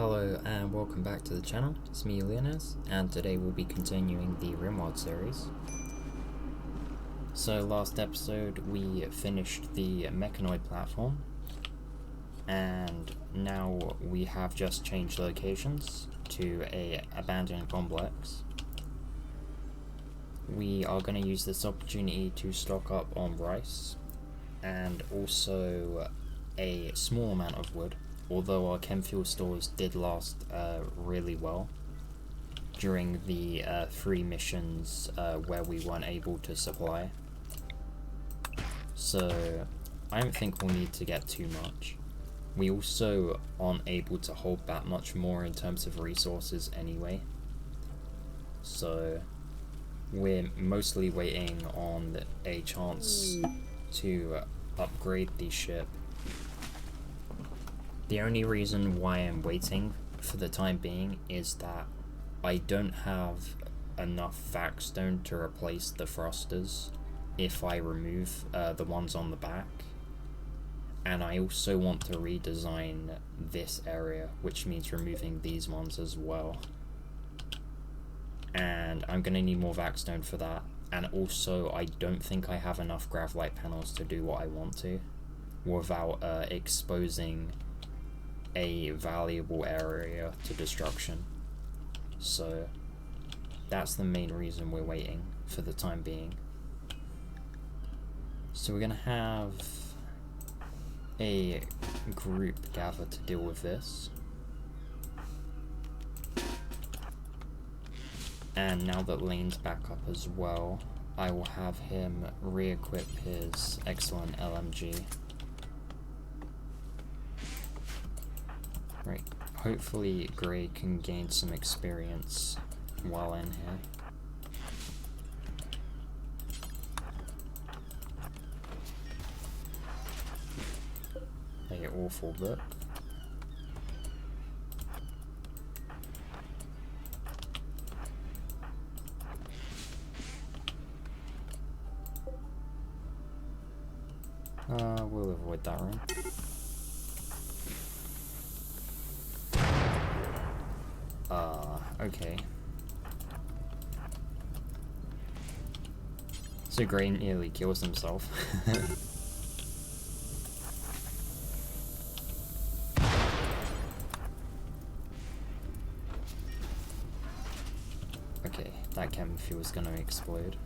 Hello and welcome back to the channel. It's me, Leonis, and today we'll be continuing the Rimworld series. So last episode we finished the mechanoid platform, and now we have just changed locations to a abandoned complex. We are going to use this opportunity to stock up on rice and also a small amount of wood, although our chem fuel stores did last really well during the 3 missions where we weren't able to supply. So I don't think we'll need to get too much. We also aren't able to hold that much more in terms of resources anyway. So we're mostly waiting on a chance to upgrade the ship. The only reason why I'm waiting for the time being is that I don't have enough vac-stone to replace the thrusters if I remove the ones on the back. And I also want to redesign this area, which means removing these ones as well. And I'm going to need more vac-stone for that. And also I don't think I have enough graphite panels to do what I want to without exposing a valuable area to destruction. So that's the main reason we're waiting for the time being. So we're gonna have a group gather to deal with this. And now that Lane's back up as well, I will have him re-equip his excellent LMG. Right, hopefully Gray can gain some experience while in here. An awful book. We'll avoid that room. Okay. So Gray nearly kills himself. Okay, that chem fuel is gonna explode.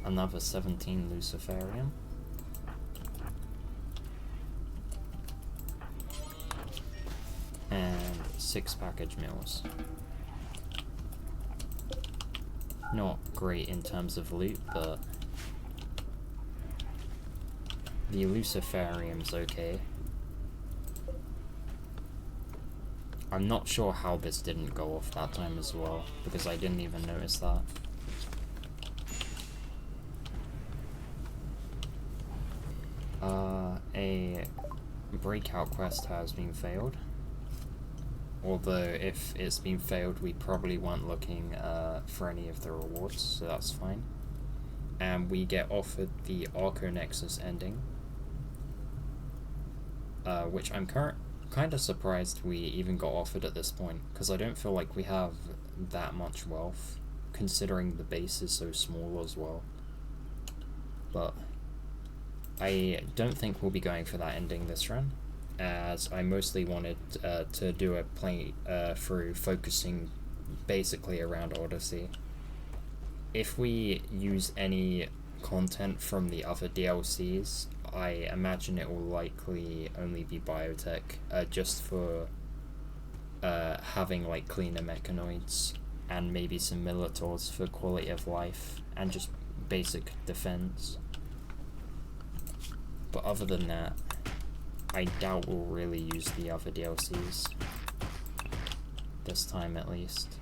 Another 17 Luciferium. And 6 package meals. Not great in terms of loot, but the Luciferium's okay. I'm not sure how this didn't go off that time as well, because I didn't even notice that. A breakout quest has been failed. Although if it's been failed, we probably weren't looking for any of the rewards, so that's fine. And we get offered the Arco Nexus ending, which I'm kind of surprised we even got offered at this point, because I don't feel like we have that much wealth, considering the base is so small as well. But I don't think we'll be going for that ending this run, as I mostly wanted to do a play through focusing basically around Odyssey. If we use any content from the other DLCs, I imagine it will likely only be biotech, just for having like cleaner mechanoids and maybe some Militors for quality of life and just basic defense. But other than that, I doubt we'll really use the other DLCs. This time at least.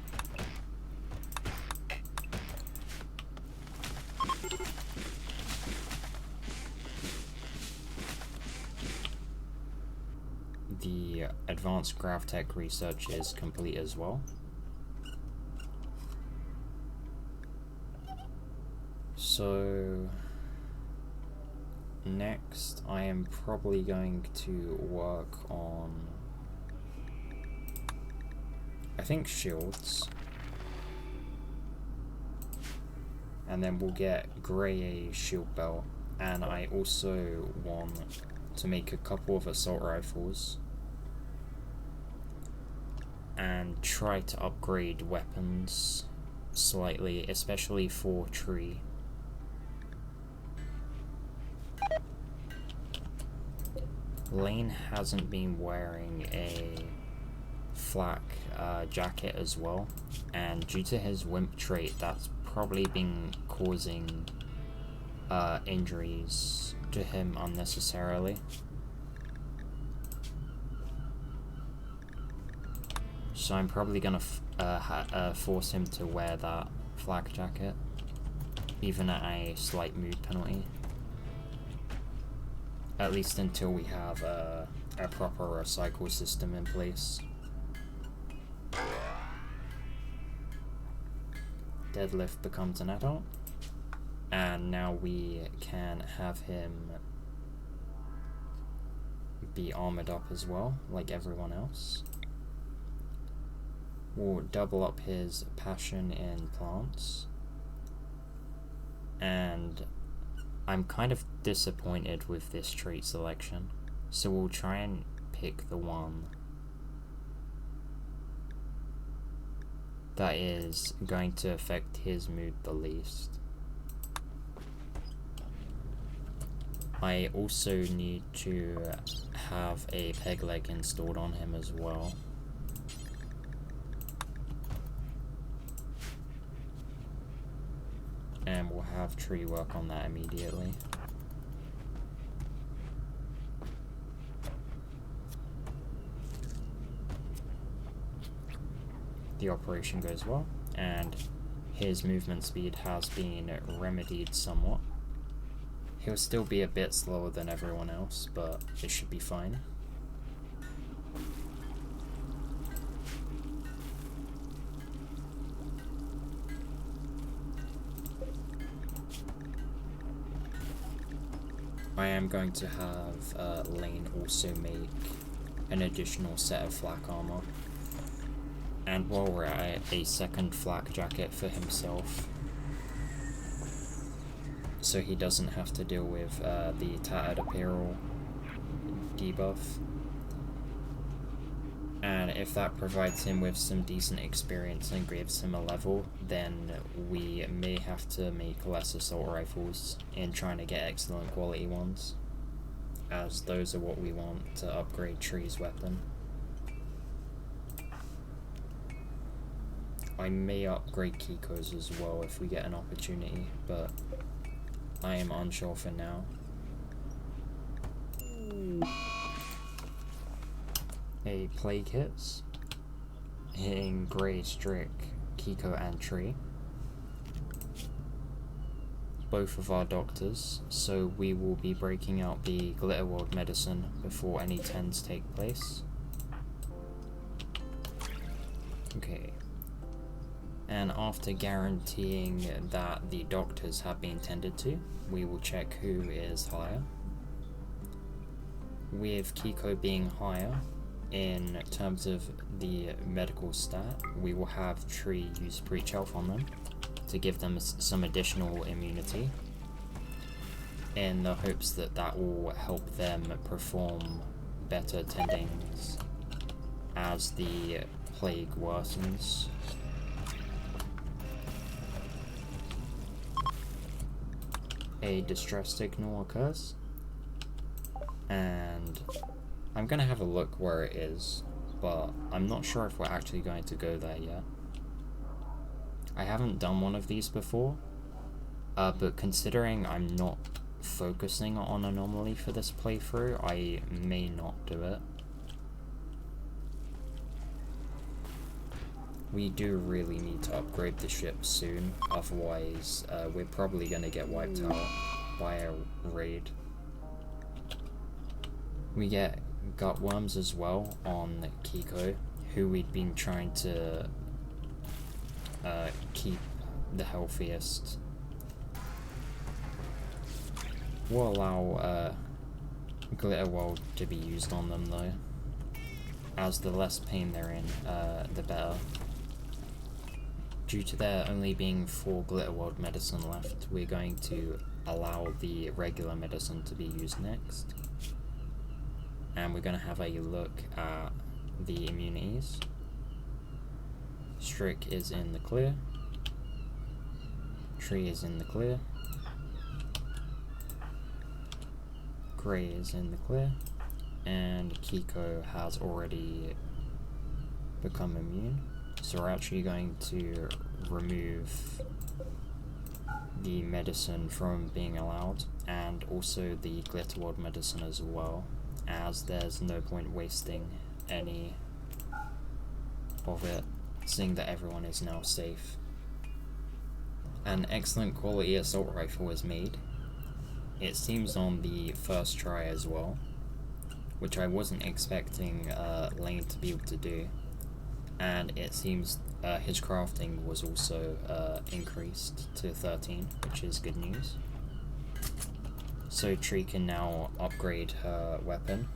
The advanced GravTech research is complete as well. So next I am probably going to work on, I think, shields. And then we'll get Grey shield belt, and I also want to make a couple of assault rifles and try to upgrade weapons slightly, especially for tree. Lane hasn't been wearing a flak jacket as well, and due to his wimp trait, that's probably been causing injuries to him unnecessarily. So I'm probably gonna force him to wear that flak jacket, even at a slight mood penalty. At least until we have a proper recycle system in place. Deadlift becomes an adult, and now we can have him be armored up as well, like everyone else. We'll double up his passion in plants, and I'm kind of disappointed with this trait selection, so we'll try and pick the one that is going to affect his mood the least. I also need to have a peg leg installed on him as well. And we'll have tree work on that immediately. The operation goes well, and his movement speed has been remedied somewhat. He'll still be a bit slower than everyone else, but it should be fine. I am going to have Lane also make an additional set of flak armor. And while we're at it, a second flak jacket for himself, so he doesn't have to deal with the tattered apparel debuff. And if that provides him with some decent experience and gives him a level, then we may have to make less assault rifles in trying to get excellent quality ones, as those are what we want to upgrade Tree's weapon. I may upgrade Kiko's as well if we get an opportunity, but I am unsure for now. A plague hits, hitting Grey, Strick, Kiko and Tree. Both of our doctors, so we will be breaking out the Glitterworld medicine before any 10s take place. Okay. And after guaranteeing that the doctors have been tended to, we will check who is higher. With Kiko being higher, in terms of the medical stat, we will have Tree use Breach Health on them to give them some additional immunity, in the hopes that that will help them perform better tendings as the plague worsens. A distress signal occurs, and I'm gonna have a look where it is, but I'm not sure if we're actually going to go there yet. I haven't done one of these before, but considering I'm not focusing on Anomaly for this playthrough, I may not do it. We do really need to upgrade the ship soon, otherwise we're probably going to get wiped out by a raid. We get Gutworms as well on Kiko, who we'd been trying to keep the healthiest. We'll allow Glitter World to be used on them though, as the less pain they're in, the better. Due to there only being 4 Glitter World medicine left, we're going to allow the regular medicine to be used next. And we're going to have a look at the immunities. Strick is in the clear. Tree is in the clear. Grey is in the clear. And Kiko has already become immune. So we're actually going to remove the medicine from being allowed, and also the Glitter World medicine as well, as there's no point wasting any of it, seeing that everyone is now safe. An excellent quality assault rifle is made. It seems on the first try as well, which I wasn't expecting Lane to be able to do. And it seems his crafting was also increased to 13, which is good news. So Tree can now upgrade her weapon.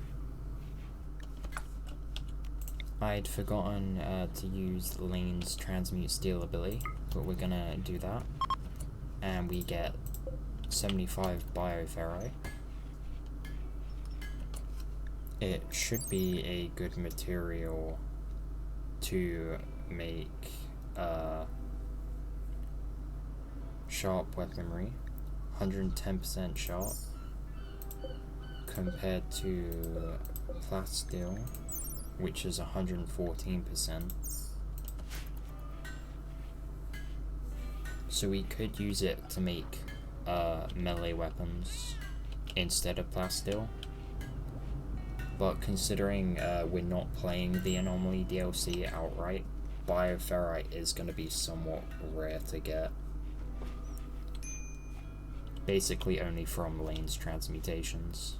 I'd forgotten to use Lane's Transmute Steel ability, but we're gonna do that. And we get 75 Bioferrite. It should be a good material to make sharp weaponry. 110% sharp compared to plasteel, which is 114%. So we could use it to make melee weapons instead of plasteel. But considering we're not playing the Anomaly DLC outright, Bioferrite is going to be somewhat rare to get. Basically only from Lane's transmutations.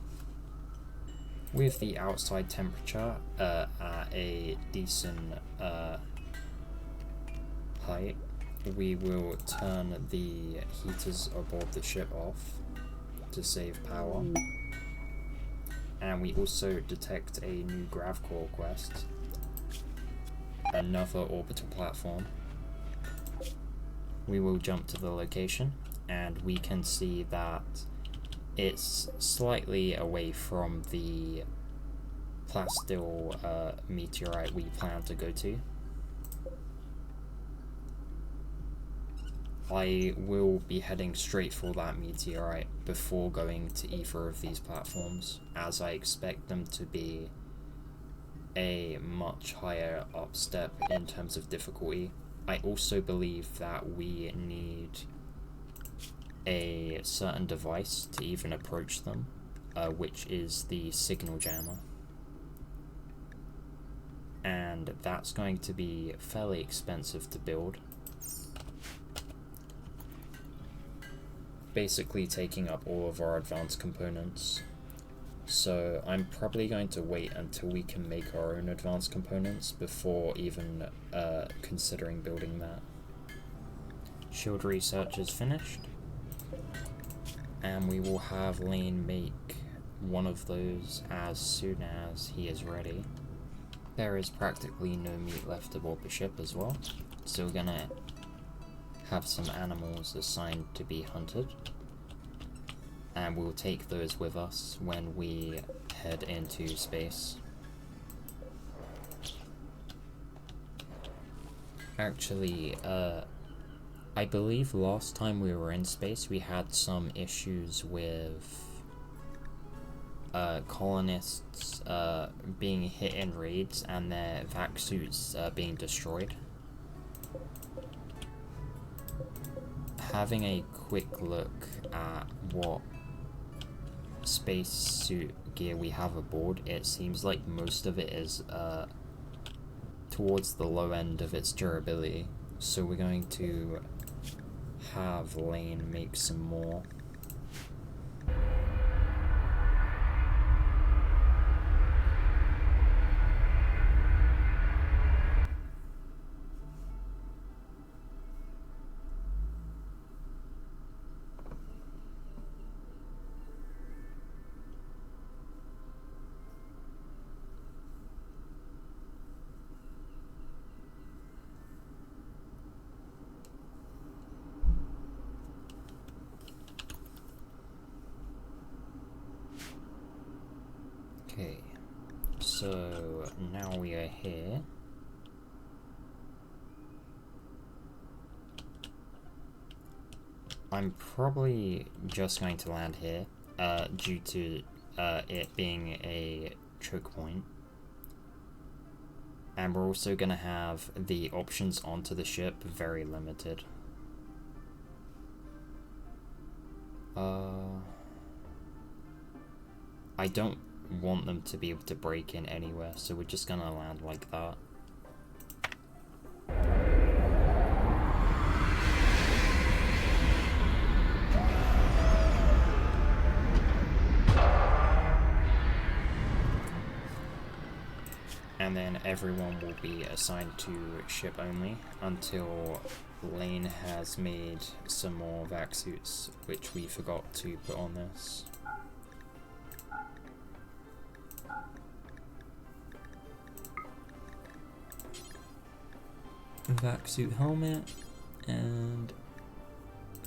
With the outside temperature at a decent height, we will turn the heaters aboard the ship off to save power. And we also detect a new Gravcore quest, another orbital platform. We will jump to the location, and we can see that it's slightly away from the plasteel meteorite we plan to go to. I will be heading straight for that meteorite before going to either of these platforms, as I expect them to be a much higher up step in terms of difficulty. I also believe that we need a certain device to even approach them, which is the signal jammer. And that's going to be fairly expensive to build. Basically taking up all of our advanced components. So I'm probably going to wait until we can make our own advanced components before even considering building that. Shield research is finished, and we will have Lane make one of those as soon as he is ready. There is practically no meat left aboard the ship as well, so we're gonna have some animals assigned to be hunted, and we'll take those with us when we head into space. Actually, I believe last time we were in space we had some issues with colonists being hit in raids and their vac suits being destroyed. Having a quick look at what spacesuit gear we have aboard, it seems like most of it is towards the low end of its durability, so we're going to have Lane make some more. So now we are here. I'm probably just going to land here, due to it being a choke point. And we're also going to have the options onto the ship very limited. I don't want them to be able to break in anywhere, so we're just going to land like that. And then everyone will be assigned to ship only until Lane has made some more vac suits, which we forgot to put on this. Vac suit helmet and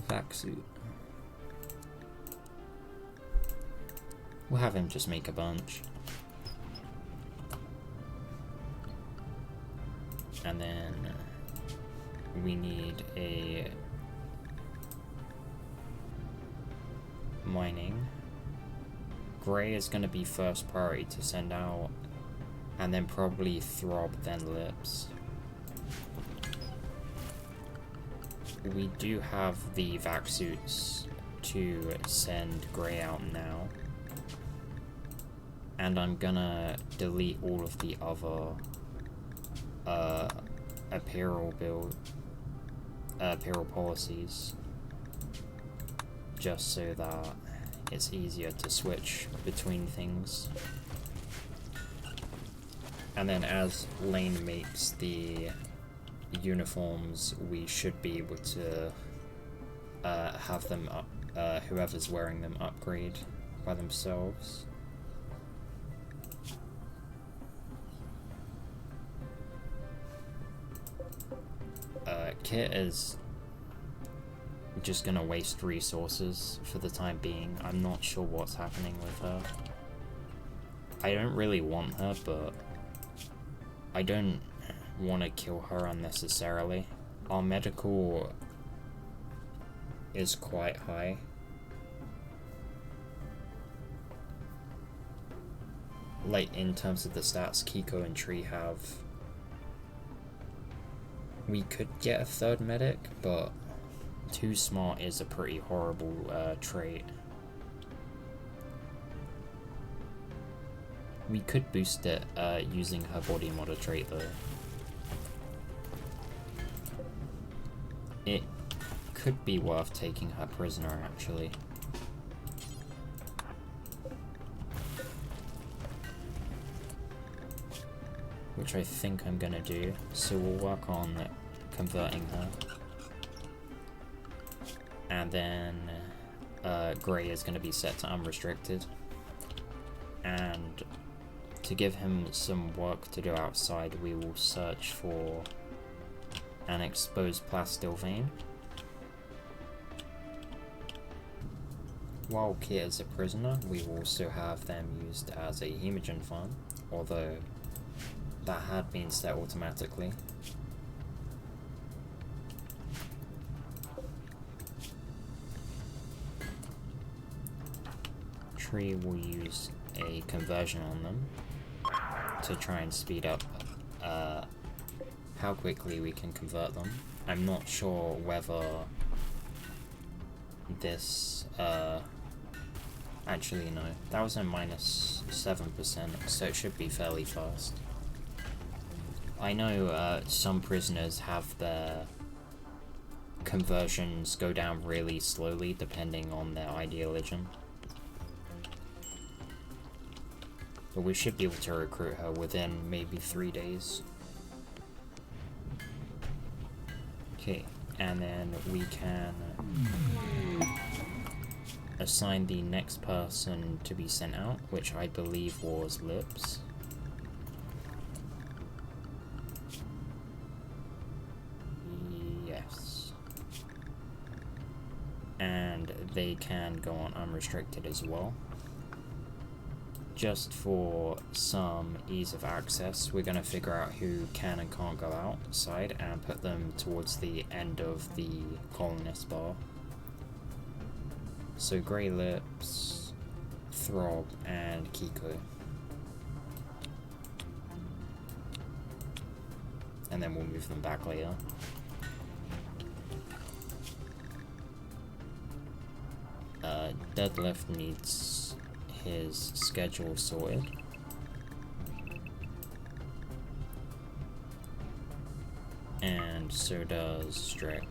vac suit. We'll have him just make a bunch. And then we need a mining. Gray is going to be first priority to send out, and then probably Throb, then Lips. We do have the vac suits to send Gray out now, and I'm gonna delete all of the other apparel policies, just so that it's easier to switch between things. And then as Lane makes the uniforms, we should be able to have them whoever's wearing them upgrade by themselves. Kit is just gonna waste resources for the time being. I'm not sure what's happening with her. I don't really want her, but I don't want to kill her unnecessarily. Our medical is quite high. Like, in terms of the stats Kiko and Tree have, we could get a third medic, but too smart is a pretty horrible trait. We could boost it using her body modder trait though. It could be worth taking her prisoner actually. Which I think I'm gonna do, so we'll work on converting her. And then Gray is gonna be set to unrestricted. And to give him some work to do outside, we will search for an exposed plasteel vein. While Kit is a prisoner, we will also have them used as a hemogen farm, although that had been set automatically. Tree will use a conversion on them to try and speed up how quickly we can convert them. I'm not sure whether this actually no, that was a minus 7%, so it should be fairly fast. I know some prisoners have their conversions go down really slowly depending on their ideology. But we should be able to recruit her within maybe 3 days. Okay, and then we can assign the next person to be sent out, which I believe was Lips. Yes. And they can go on unrestricted as well. just for some ease of access, we're going to figure out who can and can't go outside and put them towards the end of the colonist bar. So Grey Lips, Throb, and Kiko. And then we'll move them back later. Deadlift needs his schedule sorted. And so does Strick.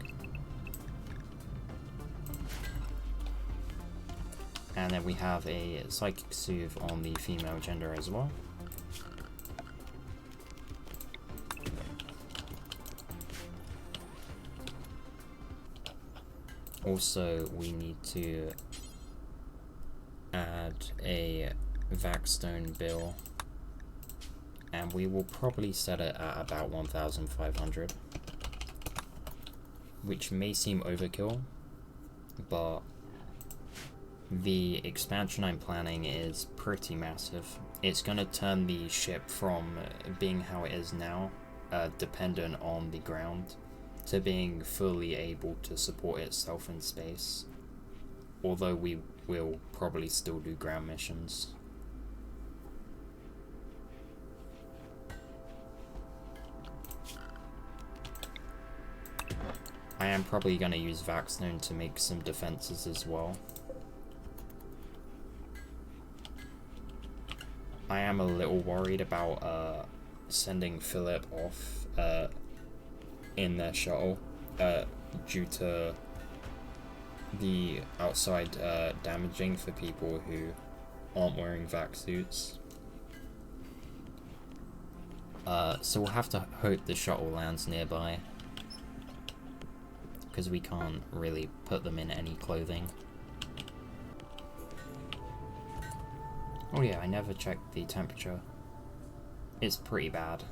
And then we have a Psychic Soothe on the female gender as well. Also, we need to add a Vaxstone bill, and we will probably set it at about 1,500, which may seem overkill, but the expansion I'm planning is pretty massive. It's going to turn the ship from being how it is now, dependent on the ground, to being fully able to support itself in space, although we will probably still do ground missions. I am probably going to use Vaxstone to make some defenses as well. I am a little worried about sending Philip off in their shuttle due to the outside damaging for people who aren't wearing vac suits. So we'll have to hope the shuttle lands nearby, because we can't really put them in any clothing. Oh yeah, I never checked the temperature. It's pretty bad.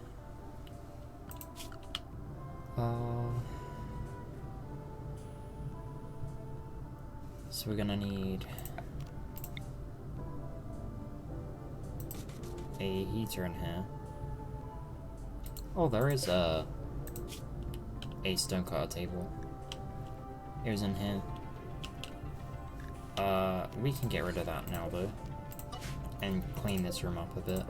So we're gonna need a heater in here. Oh, there is a stonecutter table. Here's in here. We can get rid of that now though, and clean this room up a bit.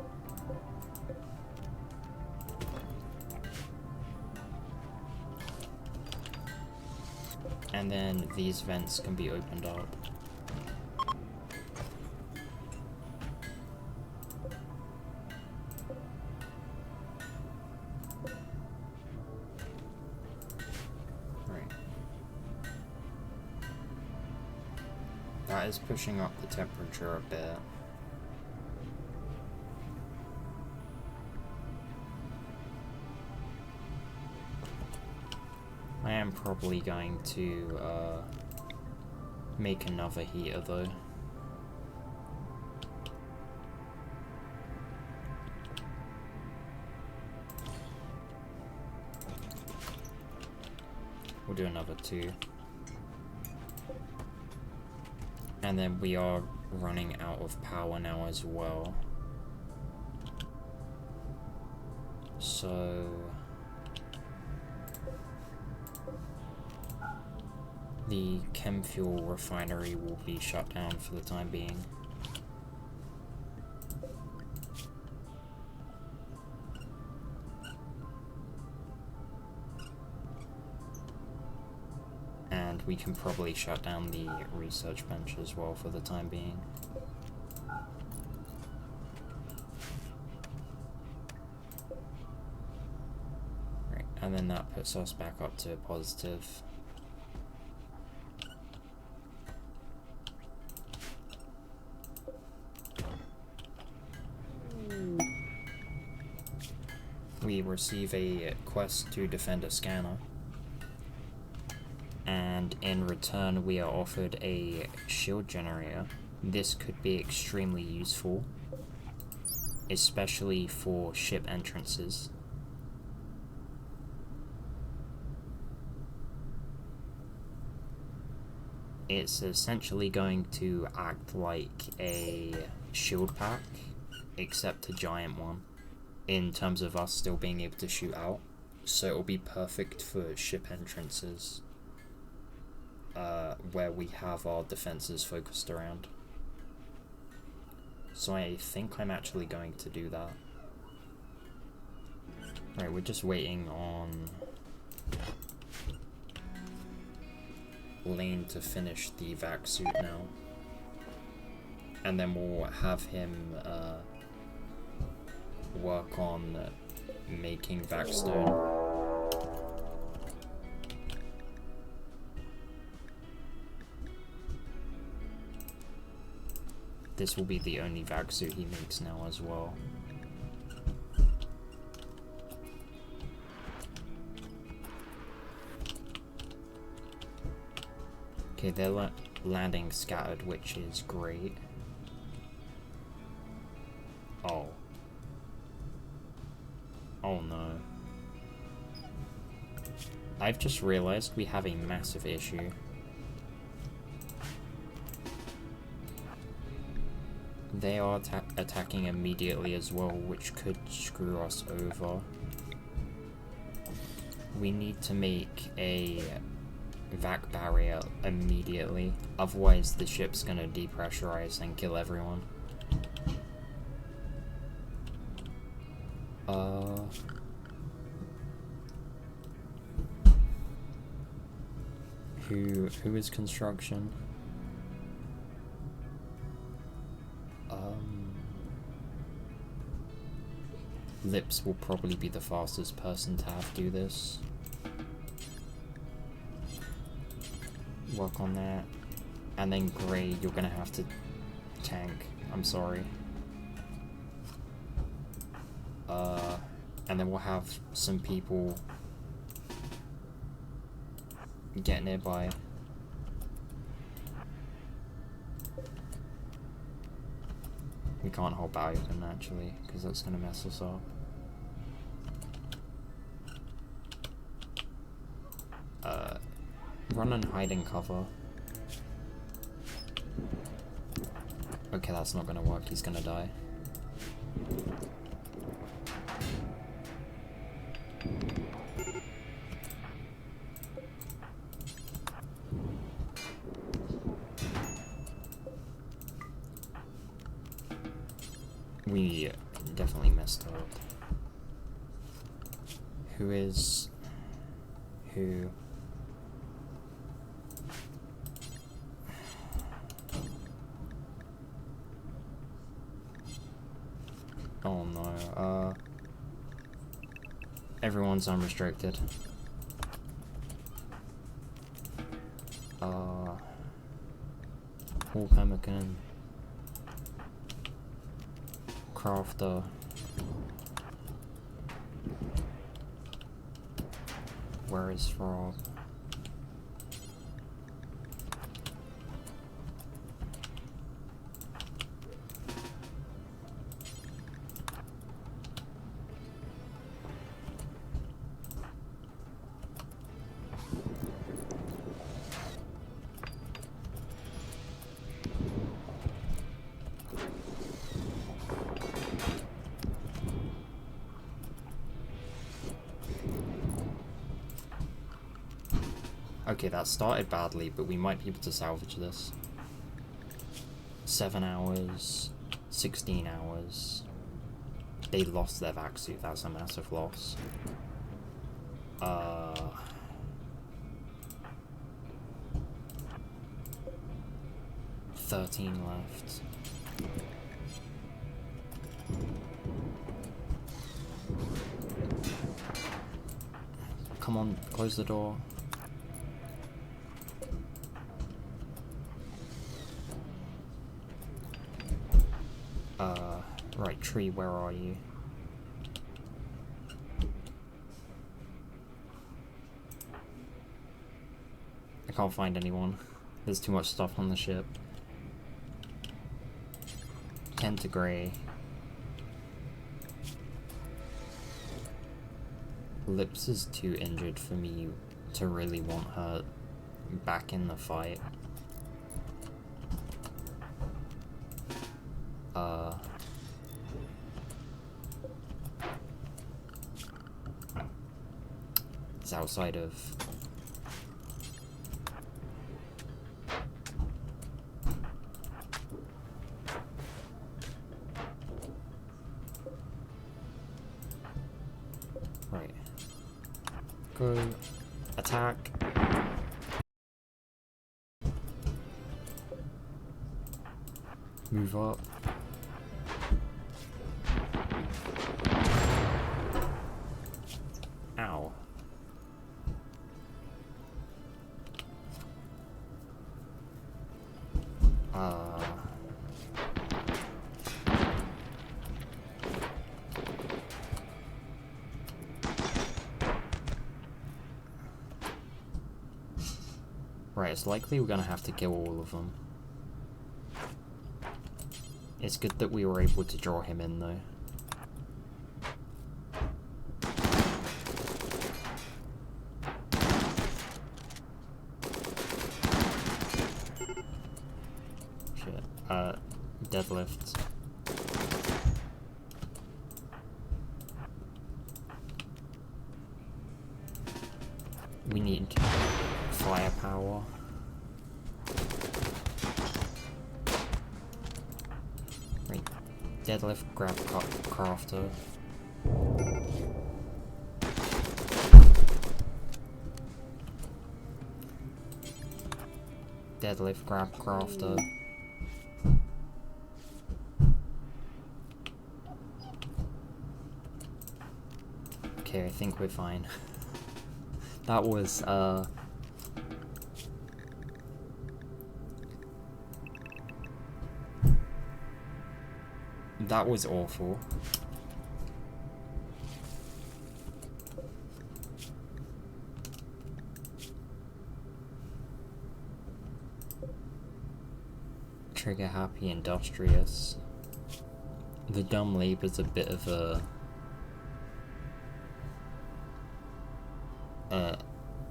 And then these vents can be opened up. Right. That is pushing up the temperature a bit. I am probably going to make another heater though. We'll do another 2. And then we are running out of power now as well. So the chem fuel refinery will be shut down for the time being. And we can probably shut down the research bench as well for the time being. Right, and then that puts us back up to positive. We receive a quest to defend a scanner, and in return we are offered a shield generator. This could be extremely useful, especially for ship entrances. It's essentially going to act like a shield pack except a giant one, in terms of us still being able to shoot out. So it'll be perfect for ship entrances, where we have our defenses focused around. So I think I'm actually going to do that. Right, we're just waiting on Lane to finish the vac suit now. And then we'll have him work on making vac stone. This will be the only vac suit he makes now as well. Okay, they're landing scattered, which is great. Oh. Oh no. I've just realized we have a massive issue. They are attacking immediately as well, which could screw us over. We need to make a vac barrier immediately, otherwise the ship's gonna depressurize and kill everyone. Who is construction? Lips will probably be the fastest person to have do this. Work on that. And then Grey, you're gonna have to tank. I'm sorry. And then we'll have some people get nearby. We can't hold Ballion actually, because that's gonna mess us up. Run and hide in cover. Okay, that's not gonna work, he's gonna die. We definitely messed up. Who is... who? Oh no, everyone's unrestricted. Paul Pemmican. Crafter. Where is Rob? Okay, that started badly, but we might be able to salvage this. 7 hours, 16 hours. They lost their vac suit, that's a massive loss. 13 left. Come on, close the door. Right, tree, where are you? I can't find anyone. There's too much stuff on the ship. 10 to Grey. Lips is too injured for me to really want her back in the fight. is outside of... Right. Go. Attack. Move up. Ow. Right, it's likely we're gonna have to kill all of them. It's good that we were able to draw him in, though. Shit. Deadlift. We need firepower. Right. Deadlift, grab crafter. Deadlift, grab crafter. Okay, I think we're fine. That was, that was awful. Trigger happy, industrious. The dumb labor's a bit of a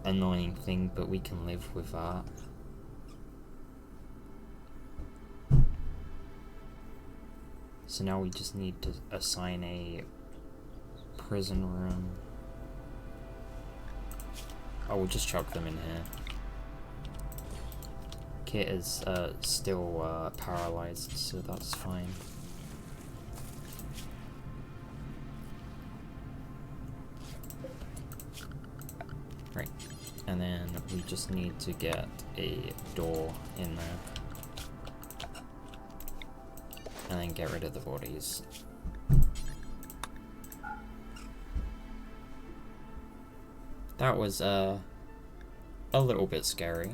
annoying thing, but we can live with that. So now we just need to assign a prison room. Oh, we'll just chuck them in here. Kit is still paralyzed, so that's fine. Right, and then we just need to get a door in there. And then get rid of the bodies. That was a little bit scary.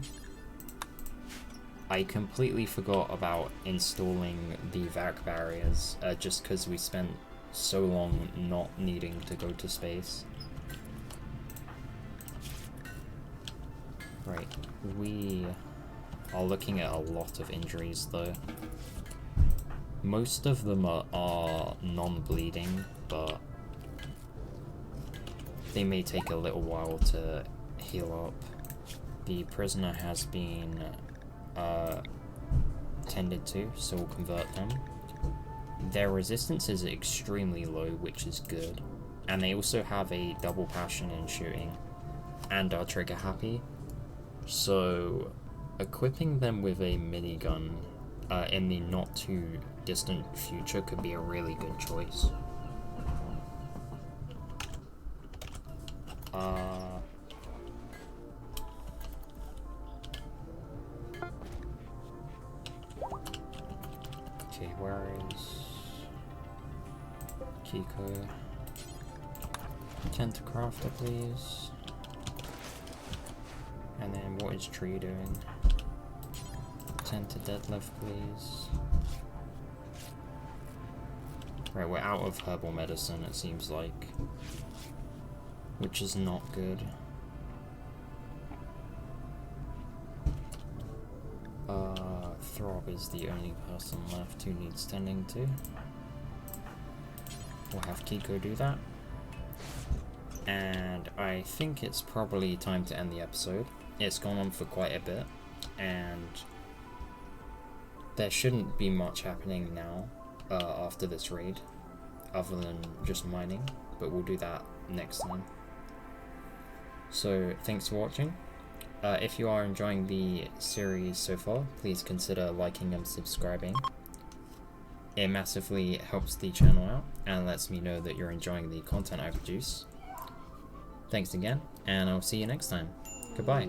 I completely forgot about installing the vac barriers just because we spent so long not needing to go to space. Right, we are looking at a lot of injuries though. Most of them are non-bleeding, but they may take a little while to heal up. The prisoner has been tended to, so we'll convert them. Their resistance is extremely low, which is good. And they also have a double passion in shooting, and are trigger happy. So equipping them with a minigun in the not too distant future could be a really good choice. Okay, where is Kiko? Tend to crafter, please. And then what is Tree doing? Tend to deadlift, please. Right, we're out of herbal medicine, it seems like. Which is not good. Throb is the only person left who needs tending to. We'll have Kiko do that. And I think it's probably time to end the episode. It's gone on for quite a bit, and there shouldn't be much happening now after this raid, other than just mining, but we'll do that next time. So thanks for watching. If you are enjoying the series so far, please consider liking and subscribing. It massively helps the channel out and lets me know that you're enjoying the content I produce. Thanks again, and I'll see you next time. Goodbye.